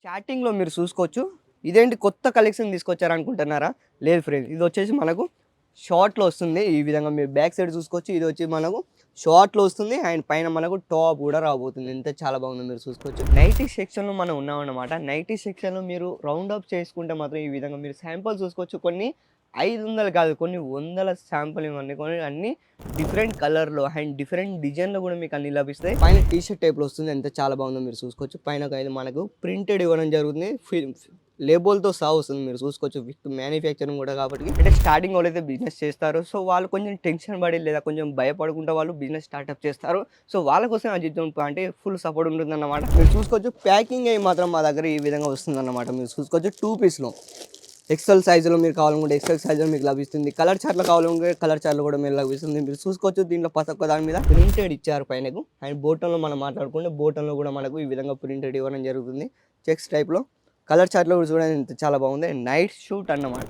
చాటింగ్‌లో మీరు చూసుకోవచ్చు. ఇదేంటి కొత్త కలెక్షన్ తీసుకొచ్చారనుకుంటున్నారా? లేదు ఫ్రెండ్స్. ఇదొచ్చేసి మనకు షార్ట్‌లో వస్తుంది. ఈ విధంగా మీరు బ్యాక్ సైడ్ చూసుకోవచ్చు. ఇదొచ్చి మనకు షార్ట్‌లో వస్తుంది. అండ్ పైన మనకు టాప్ గూడా రాబోతుంది. ఎంత చాలా బాగుందో మీరు చూసుకోవచ్చు. నైటీ సెక్షన్‌లో మనం ఉన్నామన్నమాట. నైటీ సెక్షన్‌లో మీరు రౌండ్ అప్ చేసుకుంటే మాత్రం ఈ విధంగా మీరు శాంపుల్ చూసుకోవచ్చు. కొన్ని 500 కాదు, కొన్ని వందల శాంపుల్ ఇవన్నీ కొన్ని అన్నీ డిఫరెంట్ కలర్‌లో అండ్ డిఫరెంట్ డిజైన్‌లో గూడా మీకు అన్నీ లభిస్తాయి. పైన టీ షర్ట్ టైప్‌లో వస్తుంది. ఎంత చాలా బాగుందో మీరు చూసుకోవచ్చు. పైన ఒక ఇది మనకు ప్రింటెడ్ ఇవ్వడం జరుగుతుంది. లేబుల్‌తో సహా వస్తుంది. మీరు చూసుకోవచ్చు. విత్ మ్యానుఫ్యాక్చరింగ్ గూడా కాబట్టి. అంటే స్టార్టింగ్ ఎవరైతే బిజినెస్ చేస్తారో సో వాళ్ళు కొంచెం టెన్షన్ పడి లేదా కొంచెం భయపడకుండా వాళ్ళు బిజినెస్ స్టార్టప్ చేస్తారు. సో వాళ్ళ కోసం అజిత్ అంటే ఫుల్ సపోర్ట్ ఉంటుందన్నమాట. మీరు చూసుకోవచ్చు. ప్యాకింగ్ అయ్యి మాత్రం మా దగ్గర ఈ విధంగా వస్తుందన్నమాట. మీరు చూసుకోవచ్చు 2 పీస్‌లో. ఎక్సెల్ సైజులో మీరు కావాలనుకుంటే ఎక్సెల్ సైజులో మీకు లభిస్తుంది. కలర్ చార్ట్‌లో కావాలనుకుంటే కలర్ చార్ట్‌లో కూడా మీకు లభిస్తుంది. మీరు చూసుకోవచ్చు. దీంట్లో ప్రతి ఒక్క దాని మీద ప్రింటెడ్ ఇచ్చారు పైనకు. అండ్ బోటంలో మనం మాట్లాడుకుంటే బోటంలో కూడా మనకు ఈ విధంగా ప్రింటెడ్ ఇవ్వడం జరుగుతుంది. చెక్స్ టైప్‌లో. కలర్ చార్ట్‌లో కూడా చూడండి ఎంత చాలా బాగుంది. నైట్ షూట్ అన్నమాట.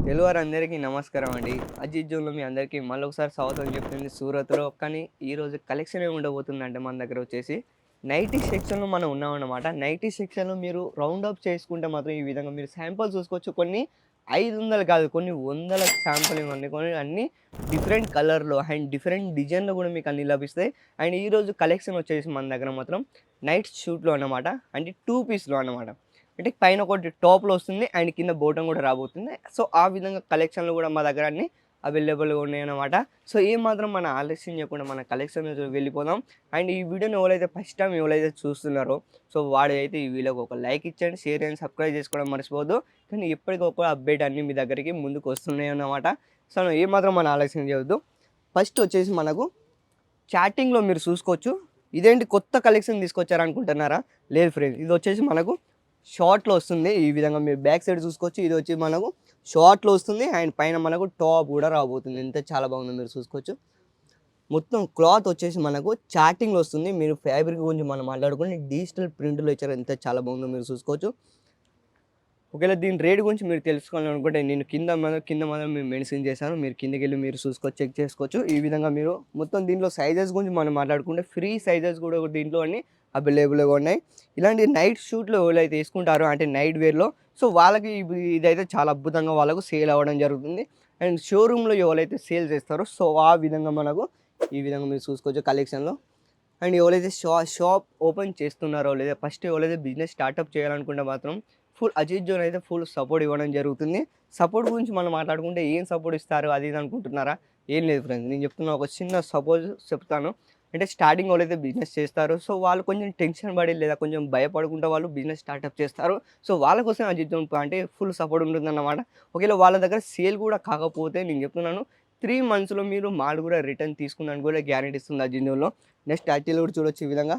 తెలుగువారందరికీ నమస్కారం అండి. అజిత్ జోన్‌లో మీ అందరికీ మళ్ళొకసారి స్వాగతం చెప్తుంది సూరత్‌లో. కానీ ఈరోజు కలెక్షన్ ఏమి ఉండబోతుందంటే మన దగ్గర వచ్చేసి నైటీ సెక్షన్‌లో మనం ఉన్నామన్నమాట. నైటీ సెక్షన్‌లో మీరు రౌండ్ అప్ చేసుకుంటే మాత్రం ఈ విధంగా మీరు శాంపుల్ చూసుకోవచ్చు. కొన్ని 500 కాదు, కొన్ని వందల శాంపుల్ ఇవన్నీ కొన్ని అన్నీ డిఫరెంట్ కలర్‌లో అండ్ డిఫరెంట్ డిజైన్‌లో కూడా మీకు అన్నీ లభిస్తాయి. అండ్ ఈరోజు కలెక్షన్ వచ్చేసి మన దగ్గర మాత్రం నైట్ షూట్‌లో అన్నమాట. అంటే 2 పీస్‌లో అన్నమాట. అంటే పైన ఒకటి టాప్‌లో వస్తుంది. అండ్ కింద బోటం కూడా రాబోతుంది. సో, ఆ విధంగా కలెక్షన్‌లు కూడా మా దగ్గర అన్నీ అవైలబుల్‌గా ఉన్నాయన్నమాట. సో, ఏమాత్రం మన ఆలస్యం చేయకుండా మన కలెక్షన్‌లోకి వెళ్ళిపోదాం. అండ్ ఈ వీడియోని ఎవరైతే ఫస్ట్ టైం ఎవరైతే చూస్తున్నారో సో, వాడైతే ఈ వీడియోకి ఒక లైక్ ఇచ్చేయండి, షేర్ చేయండి, సబ్స్క్రైబ్ చేసుకోవడం మర్చిపోవద్దు. కానీ ఎప్పటికొక అప్డేట్ అన్నీ మీ దగ్గరికి ముందుకు వస్తున్నాయన్నమాట. సో, ఏమాత్రం మన ఆలస్యం చేయొద్దు. ఫస్ట్ వచ్చేసి మనకు చాటింగ్‌లో మీరు చూసుకోవచ్చు. ఇదేంటి కొత్త కలెక్షన్ తీసుకొచ్చారనుకుంటున్నారా? లేదు ఫ్రెండ్స్. ఇదొచ్చేసి మనకు షార్ట్‌లో వస్తుంది. ఈ విధంగా మీరు బ్యాక్ సైడ్ చూసుకోవచ్చు. ఇది వచ్చి మనకు షార్ట్‌లో వస్తుంది. అండ్ పైన మనకు టాప్ కూడా రాబోతుంది. ఎంత చాలా బాగుందో మీరు చూసుకోవచ్చు. మొత్తం క్లాత్ వచ్చేసి మనకు చాటింగ్‌లో వస్తుంది. మీరు ఫ్యాబ్రిక్ గురించి మనం మాట్లాడుకుంటే డిజిటల్ ప్రింట్‌లో ఇచ్చారు. ఎంత చాలా బాగుందో మీరు చూసుకోవచ్చు. ఒకవేళ దీని రేట్ గురించి మీరు తెలుసుకోవాలనుకుంటే నేను కింద మాత్రం మేము మెన్షన్ చేశాను. మీరు కిందకెళ్ళి మీరు చూసుకోవచ్చు, చెక్ చేసుకోవచ్చు. ఈ విధంగా మీరు మొత్తం దీంట్లో సైజెస్ గురించి మనం మాట్లాడుకుంటే ఫ్రీ సైజెస్ కూడా దీంట్లో అన్నీ అవైలబుల్‌గా ఉన్నాయి. ఇలాంటి నైట్ షూట్‌లో ఎవరైతే తీసుకుంటారో అంటే నైట్ వేర్‌లో సో వాళ్ళకి ఇదైతే చాలా అద్భుతంగా వాళ్ళకు సేల్ అవ్వడం జరుగుతుంది. అండ్ షోరూమ్‌లో ఎవరైతే సేల్ చేస్తారో సో ఆ విధంగా మనకు ఈ విధంగా మీరు చూసుకోవచ్చు కలెక్షన్‌లో. అండ్ ఎవరైతే షాప్ ఓపెన్ చేస్తున్నారో లేదా ఫస్ట్ ఎవరైతే బిజినెస్ స్టార్టప్ చేయాలనుకుంటే మాత్రం ఫుల్ అజిత్ జోన్ అయితే ఫుల్ సపోర్ట్ ఇవ్వడం జరుగుతుంది. సపోర్ట్ గురించి మనం మాట్లాడుకుంటే ఏం సపోర్ట్ ఇస్తారు అది ఇది అనుకుంటున్నారా? ఏం లేదు ఫ్రెండ్స్. నేను చెప్తున్నా ఒక చిన్న సపోజ్ చెప్తాను. అంటే స్టార్టింగ్ ఎవరైతే బిజినెస్ చేస్తారో సో వాళ్ళు కొంచెం టెన్షన్ పడి లేదా కొంచెం భయపడకుండా వాళ్ళు బిజినెస్ స్టార్టప్ చేస్తారు. సో వాళ్ళ కోసం అజిత్ జోన్ అంటే ఫుల్ సపోర్ట్ ఉంటుందన్నమాట. ఒకవేళ వాళ్ళ దగ్గర సేల్ కూడా కాకపోతే నేను చెప్తున్నాను 3 మంత్స్‌లో మీరు మాల్ కూడా రిటర్న్ తీసుకుందని కూడా గ్యారంటీ ఇస్తుంది అజిత్ జోన్‌లో. నెక్స్ట్ యాక్టివ్‌లో కూడా చూడొచ్చు ఈ విధంగా.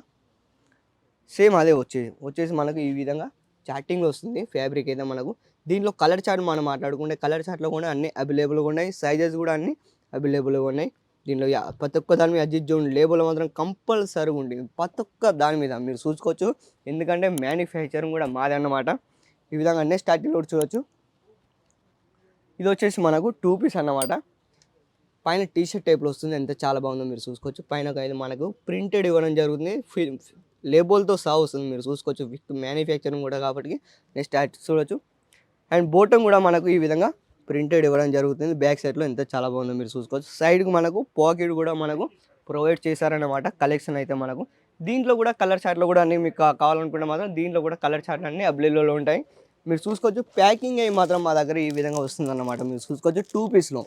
సేమ్ అదే వచ్చేసి మనకు ఈ విధంగా చాటింగ్‌లో వస్తుంది. ఫ్యాబ్రిక్ అయితే మనకు. దీంట్లో కలర్ చార్ట్ మనం మాట్లాడుకుంటే కలర్ చార్ట్‌లో కూడా అన్నీ అవైలబుల్‌గా ఉన్నాయి. సైజెస్ కూడా అన్నీ అవైలబుల్‌గా ఉన్నాయి. దీంట్లో ప్రతి ఒక్క దాని మీద అజిత్ జోన్ లేబుల్ మాత్రం కంపల్సరీగా ఉంటుంది. ప్రతి ఒక్క దాని మీద మీరు చూసుకోవచ్చు. ఎందుకంటే మ్యానుఫ్యాక్చరింగ్ కూడా మాదే అన్నమాట. ఈ విధంగా నెక్స్ట్ యాక్టివ్‌లో కూడా చూడొచ్చు. ఇది వచ్చేసి మనకు 2 పీస్ అన్నమాట. పైన టీ షర్ట్ టైప్‌లో వస్తుంది. ఎంత చాలా బాగుందో మీరు చూసుకోవచ్చు. పైన ఒక ఇది మనకు ప్రింటెడ్ ఇవ్వడం జరుగుతుంది. లేబుల్‌తో సహా వస్తుంది. మీరు చూసుకోవచ్చు. విత్ మ్యానుఫ్యాక్చరింగ్ కూడా కాబట్టి నెక్స్ట్ చూడొచ్చు. అండ్ బోటం కూడా మనకు ఈ విధంగా ప్రింటెడ్ ఇవ్వడం జరుగుతుంది. బ్యాక్ సైడ్‌లో ఎంత చాలా బాగుందో మీరు చూసుకోవచ్చు. సైడ్‌కి మనకు పాకెట్ కూడా మనకు ప్రొవైడ్ చేశారన్నమాట. కలెక్షన్ అయితే మనకు. దీంట్లో కూడా కలర్ చార్ట్‌లో కూడా అన్నీ మీకు కావాలనుకుంటే మాత్రం దీంట్లో కూడా కలర్ చార్ట్‌లు అన్నీ అవైలబుల్‌లో ఉంటాయి. మీరు చూసుకోవచ్చు. ప్యాకింగ్ అయ్యి మాత్రం మా దగ్గర ఈ విధంగా వస్తుందన్నమాట. మీరు చూసుకోవచ్చు 2 పీస్‌లో.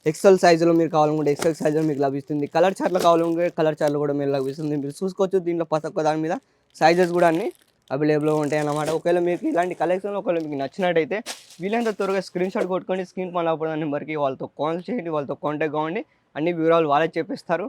ఎక్సెల్ సైజులో మీరు కావాలనుకుంటే ఎక్సెల్ సైజులో మీకు లభిస్తుంది. కలర్ చార్ట్‌లో కావాలనుకుంటే కలర్ చార్ట్‌లో కూడా మీకు లభిస్తుంది. మీరు చూసుకోవచ్చు. దీంట్లో ప్రతి ఒక్క దాని మీద సైజెస్ కూడా అన్నీ అవైలబుల్‌గా ఉంటాయన్నమాట. ఒకవేళ మీకు ఇలాంటి కలెక్షన్‌లో ఒకవేళ మీకు నచ్చినట్టయితే వీలైనంత త్వరగా స్క్రీన్‌షాట్ కొట్టుకోండి. స్క్రీన్ పైన అవుతున్న నెంబర్‌కి వాళ్ళతో కాల్ చేయండి. వాళ్ళతో కాంటాక్ట్ కావండి. అన్ని వివరాలు వాళ్ళే చెప్పిస్తారు.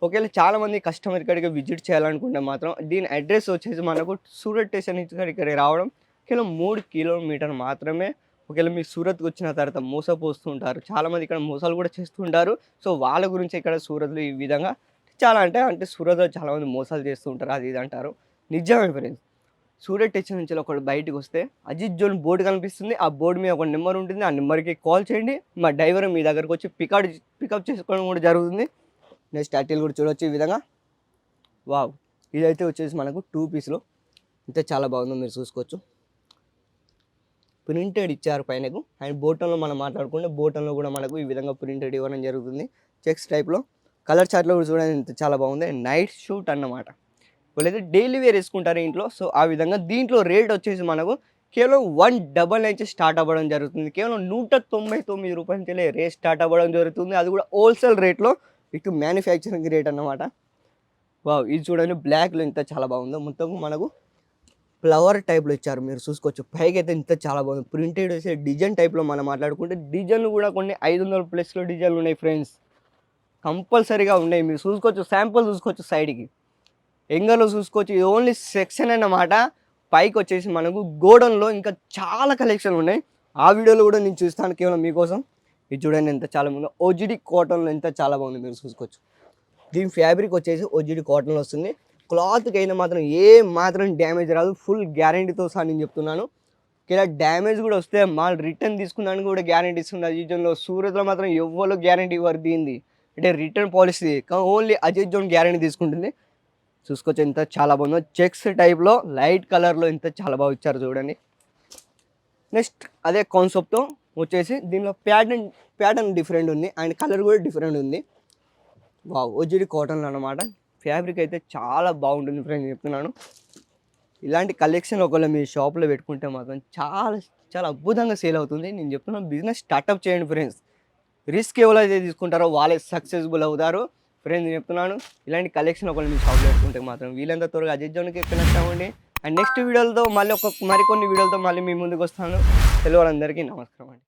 ఒకవేళ చాలామంది కస్టమర్ ఇక్కడికి విజిట్ చేయాలనుకుంటే మాత్రం దీని అడ్రస్ వచ్చేసి మనకు సూరత్ స్టేషన్ నుంచి ఇక్కడికి రావడం కేవలం 3 కిలోమీటర్ మాత్రమే. ఒకవేళ మీరు సూరత్‌కి వచ్చిన తర్వాత మోసపోస్తూ ఉంటారు. చాలామంది ఇక్కడ మోసాలు కూడా చేస్తూ ఉంటారు. సో, వాళ్ళ గురించి ఇక్కడ సూరత్‌లో ఈ విధంగా చాలా అంటే సూరత్‌లో చాలామంది మోసాలు చేస్తూ ఉంటారు. అది ఇది అంటారు. నిజమే ఫ్రెండ్స్. సూరత్ టెక్స్టైల్ నుంచి ఒకడు బయటకు వస్తే అజిత్ జోన్ బోర్డు కనిపిస్తుంది. ఆ బోర్డు మీద ఒక నెంబర్ ఉంటుంది. ఆ నెంబర్కి కాల్ చేయండి. మా డ్రైవర్ మీ దగ్గరకు వచ్చి పికప్ చేసుకోవడం కూడా జరుగుతుంది. నెక్స్ట్ టైటిల్ కూడా చూడవచ్చు ఈ విధంగా. వావ్, ఇదైతే వచ్చేసి మనకు 2 పీస్లో ఇంత చాలా బాగుందో మీరు చూసుకోవచ్చు. ప్రింటెడ్ ఇచ్చారు పైనకు. అండ్ బోటంలో మనం మాట్లాడుకుంటే బోటంలో కూడా మనకు ఈ విధంగా ప్రింటెడ్ ఇవ్వడం జరుగుతుంది చెక్స్ టైప్లో. కలర్ చార్ట్లో కూడా చూడండి ఇంత చాలా బాగుంది. నైట్ షూట్ అన్నమాట. వాళ్ళైతే డైలీ వేర్ వేసుకుంటారు ఇంట్లో. సో ఆ విధంగా దీంట్లో రేట్ వచ్చేసి మనకు కేవలం 199 నుంచి స్టార్ట్ అవ్వడం జరుగుతుంది. కేవలం 199 రూపాయలకి రేట్ స్టార్ట్ అవ్వడం జరుగుతుంది. అది కూడా హోల్సేల్ రేట్లో ఇటు మ్యానుఫ్యాక్చరింగ్ రేట్ అన్నమాట. వావ్, ఇది చూడండి బ్లాక్లో ఇంత చాలా బాగుందో. మొత్తం మనకు ఫ్లవర్ టైప్లో ఇచ్చారు మీరు చూసుకోవచ్చు. పైకి అయితే ఇంత చాలా బాగుంది. ప్రింటెడ్ వేసే డిజైన్ టైప్లో మనం మాట్లాడుకుంటే డిజైన్లు కూడా కొన్ని 500+ డిజైన్లు ఉన్నాయి ఫ్రెండ్స్. కంపల్సరీగా ఉన్నాయి, మీరు చూసుకోవచ్చు. శాంపుల్ చూసుకోవచ్చు సైడ్కి, ఎంగలో చూసుకోవచ్చు. ఇది ఓన్లీ సెక్షన్ అన్నమాట. పైకి వచ్చేసి మనకు గోడౌన్లో ఇంకా చాలా కలెక్షన్లు ఉన్నాయి. ఆ వీడియోలో కూడా నేను చూస్తాను కేవలం మీకోసం. ఇది చూడండి ఎంత చాలా బాగుందో. ఓజిడి కాటన్లో ఎంత చాలా బాగుంది మీరు చూసుకోవచ్చు. దీని ఫ్యాబ్రిక్ వచ్చేసి ఓజిడి కాటన్లో వస్తుంది. క్లాత్కి అయినా మాత్రం ఏ మాత్రం డ్యామేజ్ రాదు. ఫుల్ గ్యారంటీతో సహా నేను చెప్తున్నాను. ఇలా డ్యామేజ్ కూడా వస్తే మాల్ రిటర్న్ తీసుకున్నానికి కూడా గ్యారంటీ ఇస్తుంది అజిత్ జోన్లో. సూరత్లో మాత్రం ఎవ్వరూ గ్యారంటీ ఇవ్వరు దీనిది, అంటే return policy. Only Ajith zone guarantee తీసుకుంటుంది. చూసుకోవచ్చు ఎంత చాలా బాగుందో. చెక్స్ టైప్లో లైట్ కలర్లో ఎంత చాలా బాగా ఇచ్చారు చూడండి. నెక్స్ట్ అదే కాన్సెప్ట్తో వచ్చేసి దీనిలో ప్యాటర్న్ డిఫరెంట్ ఉంది అండ్ కలర్ కూడా డిఫరెంట్ ఉంది. వావ్, ఓజిడి కాటన్లో అనమాట. ఫ్యాబ్రిక్ అయితే చాలా బాగుంటుంది ఫ్రెండ్స్ చెప్తున్నాను. ఇలాంటి కలెక్షన్ ఒకవేళ మీ షాప్లో పెట్టుకుంటే మాత్రం చాలా చాలా అద్భుతంగా సేల్ అవుతుంది. నేను చెప్తున్నాను బిజినెస్ స్టార్ట్అప్ చేయండి ఫ్రెండ్స్. రిస్క్ ఎవరైతే తీసుకుంటారో వాళ్ళే సక్సెస్ఫుల్ అవుతారు ఫ్రెండ్స్ నేను చెప్తున్నాను. ఇలాంటి కలెక్షన్ ఒకవేళ మీ షాప్లో పెట్టుకుంటే మాత్రం వీళ్ళంత త్వరగా అజిత్ జోన్కి కనెక్ట్ అవ్వండి. అండ్ నెక్స్ట్ వీడియోలతో మళ్ళీ మరికొన్ని వీడియోలతో మళ్ళీ మీ ముందుకు వస్తాను. తెలుగు వాళ్ళందరికీ నమస్కారం అండి.